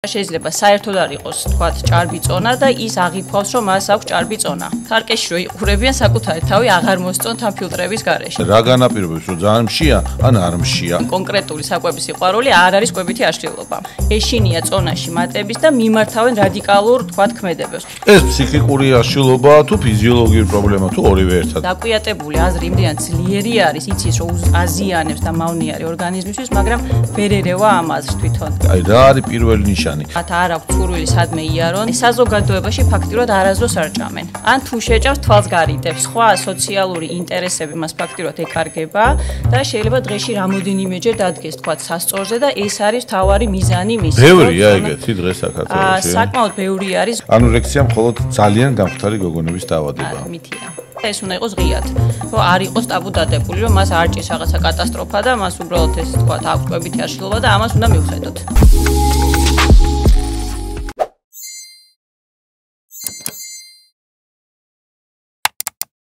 შეიძლება საერთოდ არ იყოს თქვათ ჭარბი წონა და ის აღიქვავს რომ მას აქვს ჭარბი წონა. თარკეში რო იყურებიან საკუთარი თავი აღარ მოსწონთ ამ ფილტრების გარეშე. რა განაპირობებს რომ ძალიან მშია ან არ მშია? კონკრეტული საკვების სიყვარული არ არის კვებითი აშლილობა. ეშინია წონაში მატების და მიმართავენ რადიკალურ თქვათ ქმედებებს. ეს ფსიქიკური აშლილობაა თუ ფიზიოლოგიური პრობლემა თუ ორივე ერთად? დაკვიატებული აზრი იმდენად ძლიერი არის, იცის რომ აზიანებს და მავნიარი ორგანიზმისთვის, მაგრამ ვერ ერევა ამ აზრს თვითონ. აი რა არის პირველი ნიშანი? მათ არ აქვს ცურვილი სადმე იარონ, საზოგადოებაში ფაქტიურად არასდროს არ ჭამენ. ან თუ შეჭამს თვალს გარიდებს, სხვა სოციალური ინტერესები მას ფაქტიურად ეკარგება და შეიძლება დღეში რამოდენიმეჯერ დადგეს თქვათ სასწორზე და ეს არის მთავარი მიზანი მისი. ბევრია ეგეთი დღეს საქართველოში. საკმაოდ ბევრი არის. ანორექსია მხოლოდ ძალიან გამხდარი გოგონების დაავადებაა. მითია. ეს უნდა იყოს ღიად, რომ არ იყოს ტაბუ დადებული, რომ მას არ ჭირს რაღაცა კატასტროფა და მას უბრალოდ ეს თქვათ აქვს კვებითი აშლილობა და ამას უნდა მივხედოთ.